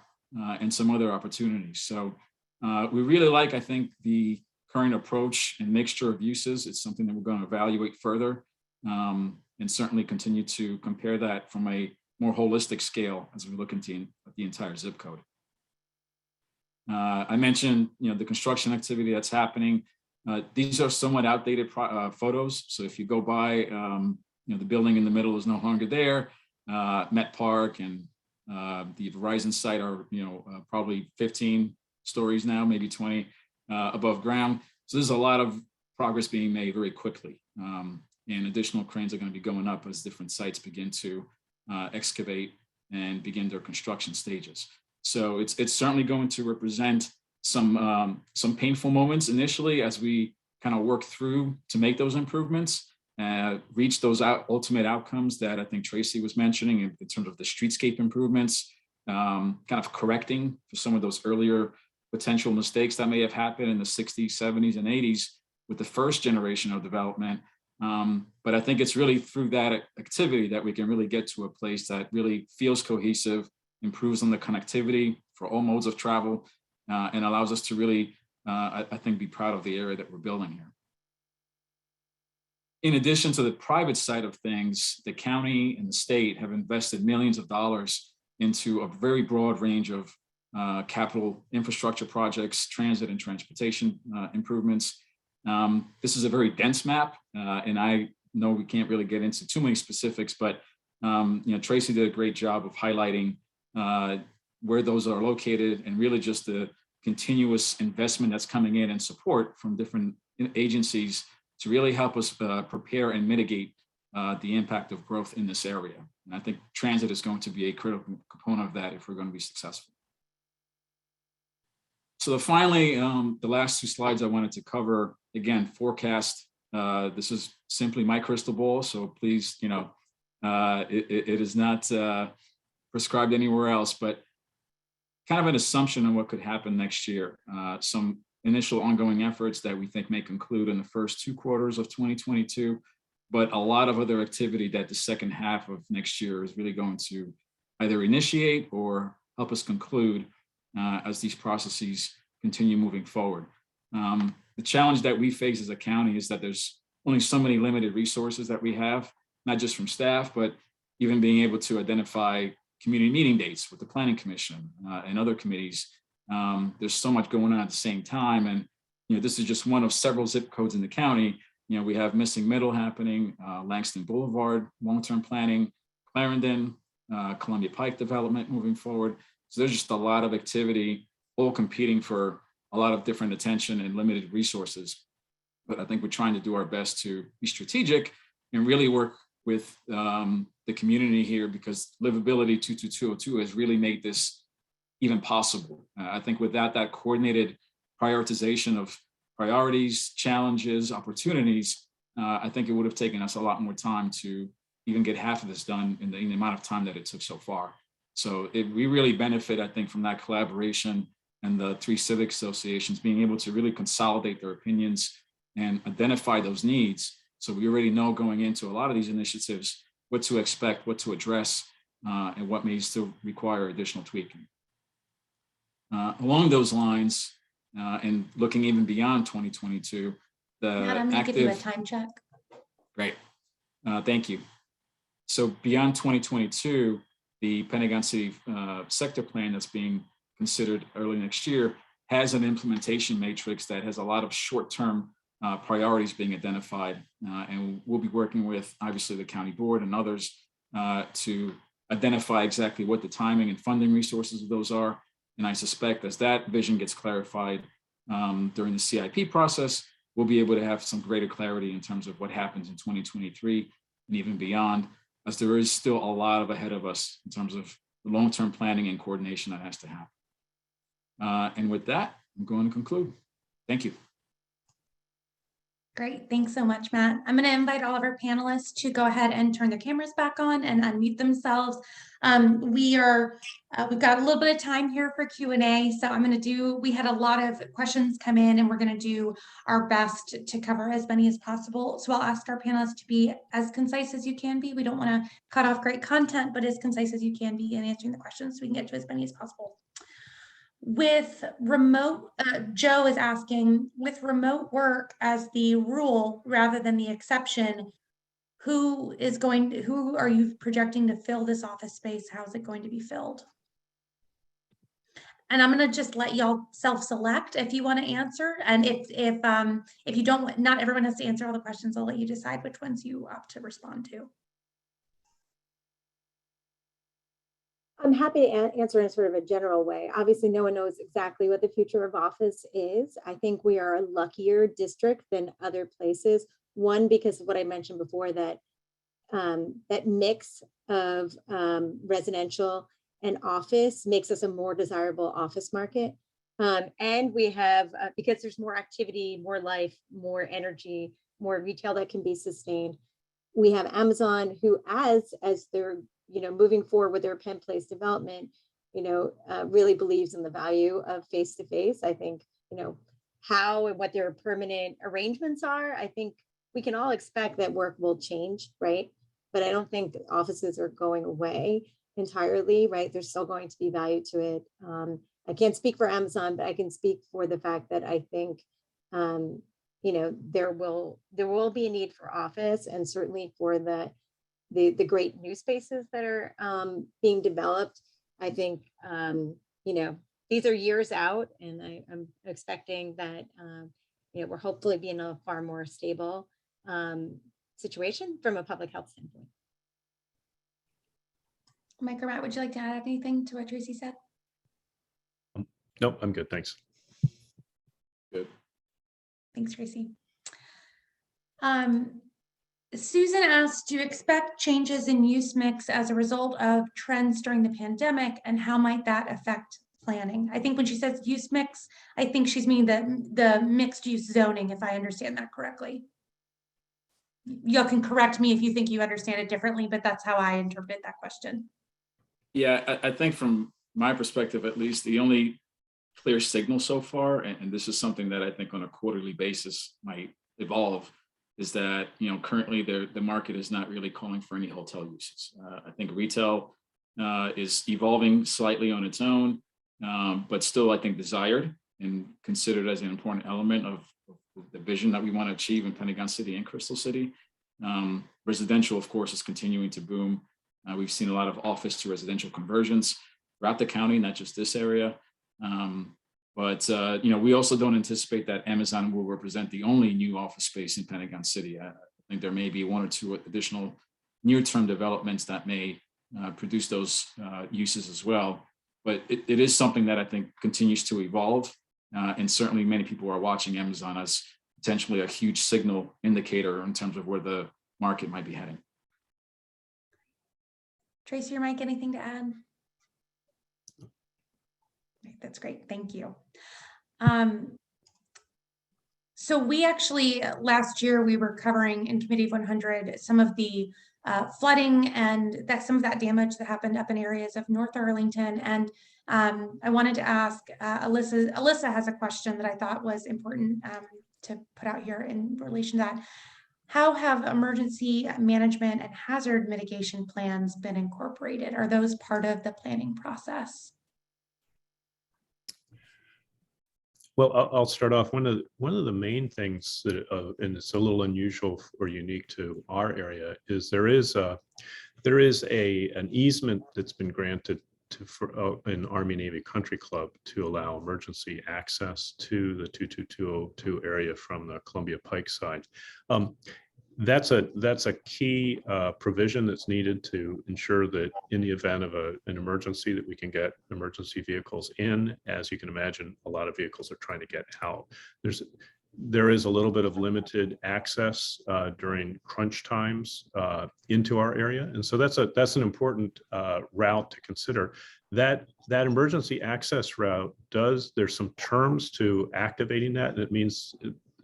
and some other opportunities. So we really like, I think, the current approach and mixture of uses. It's something that we're going to evaluate further, and certainly continue to compare that from a more holistic scale as we look into the entire zip code. I mentioned, the construction activity that's happening These are somewhat outdated photos. So if you go by, the building in the middle is no longer there. Met Park and the Verizon site are, probably 15 stories now, maybe 20 above ground. So there's a lot of progress being made very quickly. And additional cranes are going to be going up as different sites begin to excavate and begin their construction stages. So it's certainly going to represent some painful moments initially as we kind of work through to make those improvements, reach those ultimate outcomes that I think Tracy was mentioning in terms of the streetscape improvements, kind of correcting for some of those earlier potential mistakes that may have happened in the 60s, 70s, and 80s with the first generation of development. But I think it's really through that activity that we can really get to a place that really feels cohesive, improves on the connectivity for all modes of travel, and allows us to really, I think, be proud of the area that we're building here. In addition to the private side of things, the county and the state have invested millions of dollars into a very broad range of capital infrastructure projects, transit and transportation improvements. This is a very dense map, and I know we can't really get into too many specifics, but Tracy did a great job of highlighting where those are located and really just the continuous investment that's coming in and support from different agencies to really help us prepare and mitigate the impact of growth in this area. And I think transit is going to be a critical component of that if we're going to be successful. So finally, the last two slides I wanted to cover, again, forecast. This is simply my crystal ball, so please, it is not prescribed anywhere else, but kind of an assumption on what could happen next year. Some initial ongoing efforts that we think may conclude in the first 2 quarters of 2022, but a lot of other activity that the second half of next year is really going to either initiate or help us conclude as these processes continue moving forward. The challenge that we face as a county is that there's only so many limited resources that we have, not just from staff, but even being able to identify community meeting dates with the Planning Commission and other committees. There's so much going on at the same time. And this is just one of several zip codes in the county. We have Missing Middle happening, Langston Boulevard, long-term planning, Clarendon, Columbia Pike development moving forward. So there's just a lot of activity, all competing for a lot of different attention and limited resources. But I think we're trying to do our best to be strategic and really work with the community here, because Livability 22202 has really made this even possible. I think without that coordinated prioritization of priorities, challenges, opportunities, I think it would have taken us a lot more time to even get half of this done in the amount of time that it took so far. So we really benefit, I think, from that collaboration and the 3 civic associations being able to really consolidate their opinions and identify those needs. So we already know going into a lot of these initiatives what to expect, what to address, and what may still require additional tweaking. Along those lines, and looking even beyond 2022, Matt, I'm gonna give you a time check. Great, thank you. So beyond 2022, the Pentagon City sector plan that's being considered early next year has an implementation matrix that has a lot of short-term priorities being identified. And we'll be working with, obviously, the county board and others to identify exactly what the timing and funding resources of those are. And I suspect as that vision gets clarified during the CIP process, we'll be able to have some greater clarity in terms of what happens in 2023 and even beyond, as there is still a lot ahead of us in terms of the long-term planning and coordination that has to happen. And with that, I'm going to conclude. Thank you. Great, thanks so much, Matt. I'm going to invite all of our panelists to go ahead and turn their cameras back on and unmute themselves. We've got a little bit of time here for Q&A, so we had a lot of questions come in, and we're going to do our best to cover as many as possible. So I'll ask our panelists to be as concise as you can be. We don't want to cut off great content, but as concise as you can be in answering the questions so we can get to as many as possible. With remote, Joe is asking, with remote work as the rule rather than the exception, who are you projecting to fill this office space? How is it going to be filled? And I'm gonna just let y'all self-select if you want to answer. And if you don't, not everyone has to answer all the questions. I'll let you decide which ones you opt to respond to. I'm happy to answer in sort of a general way. Obviously, no one knows exactly what the future of office is. I think we are a luckier district than other places. One, because of what I mentioned before, that that mix of residential and office makes us a more desirable office market. And we have, because there's more activity, more life, more energy, more retail that can be sustained. We have Amazon, who as they're moving forward with their Penn Place development, really believes in the value of face-to-face. I think, how and what their permanent arrangements are, I think we can all expect that work will change, right? But I don't think offices are going away entirely, right? There's still going to be value to it. I can't speak for Amazon, but I can speak for the fact that I think, there will be a need for office, and certainly for the great new spaces that are being developed. I think, these are years out, and I'm expecting that, we're hopefully being a far more stable situation from a public health standpoint. Mike or Matt, would you like to add anything to what Tracy said? Nope, I'm good. Thanks. Good. Thanks, Tracy. Susan asked, do you expect changes in use mix as a result of trends during the pandemic, and how might that affect planning? I think when she says use mix, I think she's meaning the mixed use zoning, if I understand that correctly. Y'all can correct me if you think you understand it differently, but that's how I interpret that question. Yeah, I think from my perspective, at least, the only clear signal so far, and this is something that I think on a quarterly basis might evolve, is that currently the market is not really calling for any hotel uses. I think retail is evolving slightly on its own, but still I think desired and considered as an important element of the vision that we want to achieve in Pentagon City and Crystal City. Residential, of course, is continuing to boom. We've seen a lot of office to residential conversions throughout the county, not just this area. But we also don't anticipate that Amazon will represent the only new office space in Pentagon City. I think there may be one or two additional near-term developments that may produce those uses as well. But it is something that I think continues to evolve. And certainly many people are watching Amazon as potentially a huge signal indicator in terms of where the market might be heading. Tracy or Mike, anything to add? That's great. Thank you. So we actually, last year, we were covering in Committee of 100 some of the flooding and some of that damage that happened up in areas of North Arlington. And I wanted to ask Alyssa. Alyssa has a question that I thought was important to put out here in relation to that. How have emergency management and hazard mitigation plans been incorporated? Are those part of the planning process? Well, I'll start off. One of the main things that, and it's a little unusual or unique to our area, is there is an easement that's been granted to in Army Navy Country Club to allow emergency access to the 22202 area from the Columbia Pike side. That's a key provision that's needed to ensure that in the event of an emergency, that we can get emergency vehicles in. As you can imagine, a lot of vehicles are trying to get out. There is a little bit of limited access during crunch times into our area, and so that's an important route to consider. That emergency access route there's some terms to activating that, and it means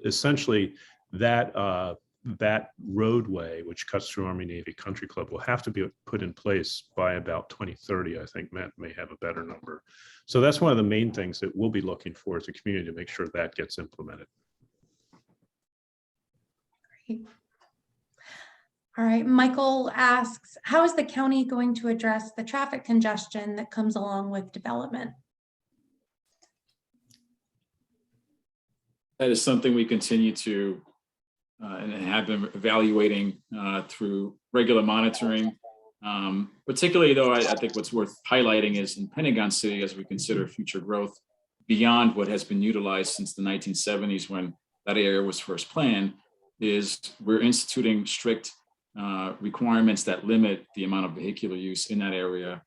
essentially that roadway, which cuts through Army Navy Country Club, will have to be put in place by about 2030. I think Matt may have a better number. So that's one of the main things that we'll be looking for as a community to make sure that gets implemented. Great. All right, Michael asks, how is the county going to address the traffic congestion that comes along with development? That is something we continue to and have been evaluating through regular monitoring, Particularly though, I think what's worth highlighting is in Pentagon City, as we consider future growth beyond what has been utilized since the 1970s when that area was first planned, is we're instituting strict requirements that limit the amount of vehicular use in that area.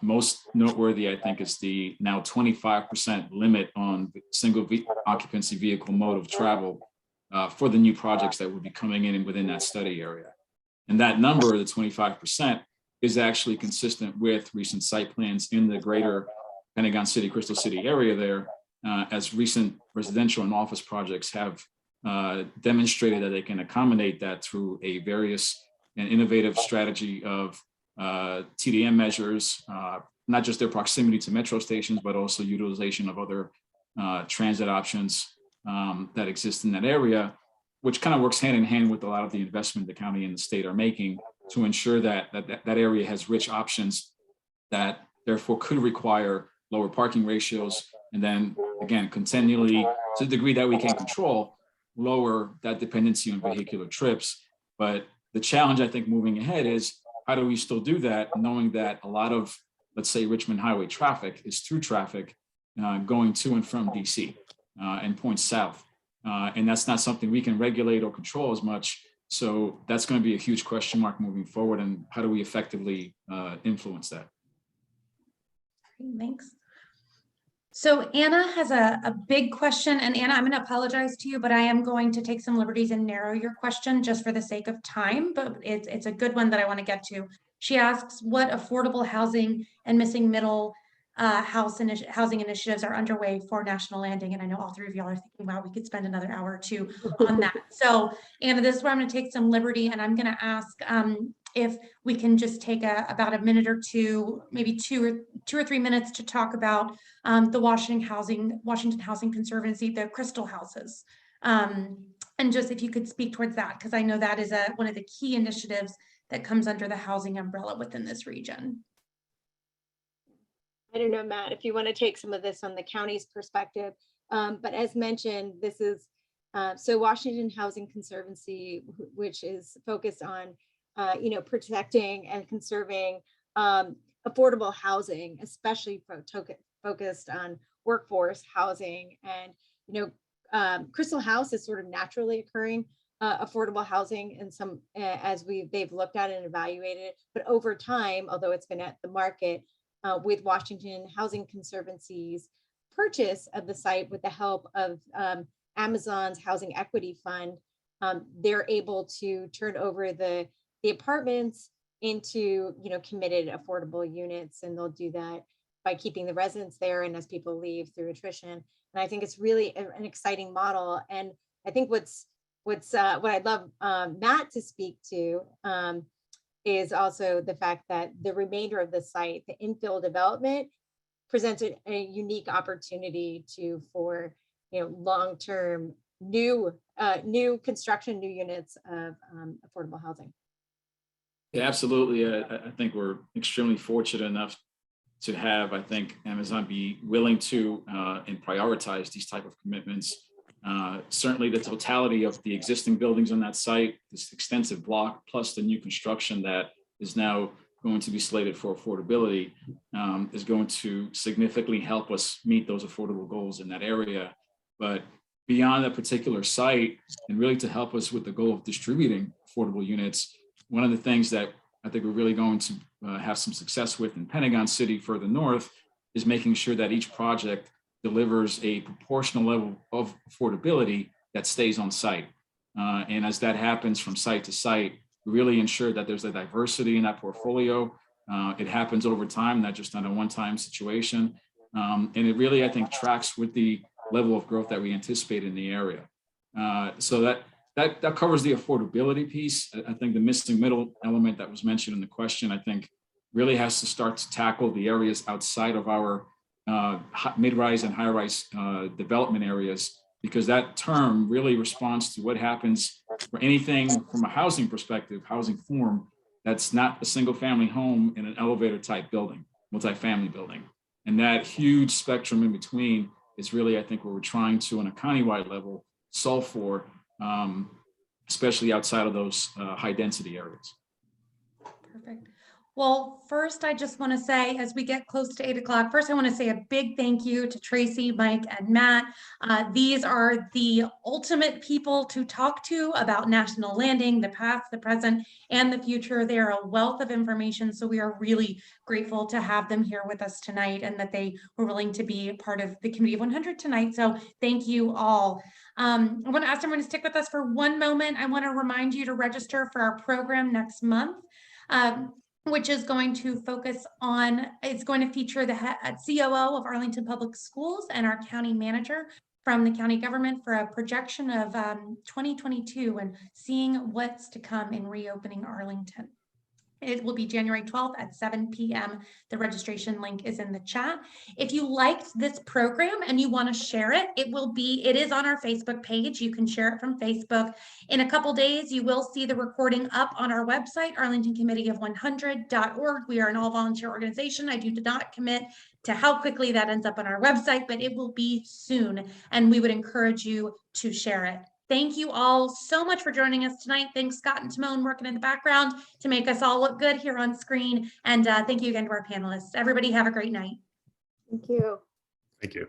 Most noteworthy, I think, is the now 25% limit on single occupancy vehicle mode of travel for the new projects that will be coming in within that study area. And that number, the 25%, is actually consistent with recent site plans in the greater Pentagon City, Crystal City area there, as recent residential and office projects have demonstrated that they can accommodate that through a various and innovative strategy of TDM measures, not just their proximity to metro stations, but also utilization of other transit options that exist in that area, which kind of works hand in hand with a lot of the investment the county and the state are making to ensure that that area has rich options that therefore could require lower parking ratios. And then again, continually, to the degree that we can control, lower that dependency on vehicular trips. But the challenge, I think, moving ahead is how do we still do that, knowing that a lot of, let's say, Richmond Highway traffic is through traffic going to and from DC and points south. And that's not something we can regulate or control as much. So that's going to be a huge question mark moving forward. And how do we effectively influence that? Thanks. So Anna has a big question, and Anna, I'm going to apologize to you, but I am going to take some liberties and narrow your question just for the sake of time, but it's a good one that I want to get to. She asks what affordable housing and missing middle housing initiatives are underway for National Landing. And I know all three of y'all are thinking, wow, we could spend another hour or two on that. So Anna, this is where I'm going to take some liberty, and I'm going to ask if we can just take about a minute or two, maybe two or 3 minutes to talk about the Washington Housing Conservancy, the Crystal Houses. And just if you could speak towards that, because I know that is one of the key initiatives that comes under the housing umbrella within this region. I don't know, Matt, if you want to take some of this from the county's perspective, but as mentioned, this is so Washington Housing Conservancy, which is focused on protecting and conserving affordable housing, especially focused on workforce housing. And Crystal House is sort of naturally occurring affordable housing, and some as they've looked at and evaluated it, but over time, although it's been at the market. With Washington Housing Conservancy's purchase of the site with the help of Amazon's Housing Equity Fund, they're able to turn over the apartments into committed affordable units, and they'll do that by keeping the residents there and as people leave through attrition. And I think it's really an exciting model. And I think what I'd love Matt to speak to is also the fact that the remainder of the site, the infill development, presented a unique opportunity for long-term new construction, new units of affordable housing. Yeah, absolutely. I think we're extremely fortunate enough to have, I think, Amazon be willing to and prioritize these type of commitments. Certainly the totality of the existing buildings on that site, this extensive block, plus the new construction that is now going to be slated for affordability, is going to significantly help us meet those affordable goals in that area. But beyond that particular site, and really to help us with the goal of distributing affordable units, one of the things that I think we're really going to have some success with in Pentagon City further north is making sure that each project delivers a proportional level of affordability that stays on site. And as that happens from site to site, really ensure that there's a diversity in that portfolio. It happens over time, not just on a one-time situation. And it really, I think, tracks with the level of growth that we anticipate in the area. So that covers the affordability piece. I think the missing middle element that was mentioned in the question, I think, really has to start to tackle the areas outside of our mid-rise and high-rise development areas, because that term really responds to what happens for anything from a housing perspective, housing form, that's not a single family home in an elevator type building, multifamily building. And that huge spectrum in between is really, I think, what we're trying to, on a countywide level, solve for, especially outside of those high density areas. Perfect. Well, first, I just want to say, as we get close to 8 o'clock, first, I want to say a big thank you to Tracy, Mike, and Matt. These are the ultimate people to talk to about National Landing, the past, the present, and the future. They are a wealth of information, so we are really grateful to have them here with us tonight and that they were willing to be a part of the Committee of 100 tonight. So thank you all. I want to ask everyone to stick with us for one moment. I want to remind you to register for our program next month. Which is going to focus on, it's going to feature the COO of Arlington Public Schools and our county manager from the county government for a projection of 2022 and seeing what's to come in reopening Arlington. It will be January 12th at 7 p.m. The registration link is in the chat. If you liked this program and you want to share it, it is on our Facebook page. You can share it from Facebook. In a couple days, you will see the recording up on our website, arlingtoncommittee100.org. We are an all-volunteer organization. I do not commit to how quickly that ends up on our website, but it will be soon, and we would encourage you to share it. Thank you all so much for joining us tonight. Thanks, Scott and Timon, working in the background to make us all look good here on screen. And thank you again to our panelists. Everybody have a great night. Thank you. Thank you.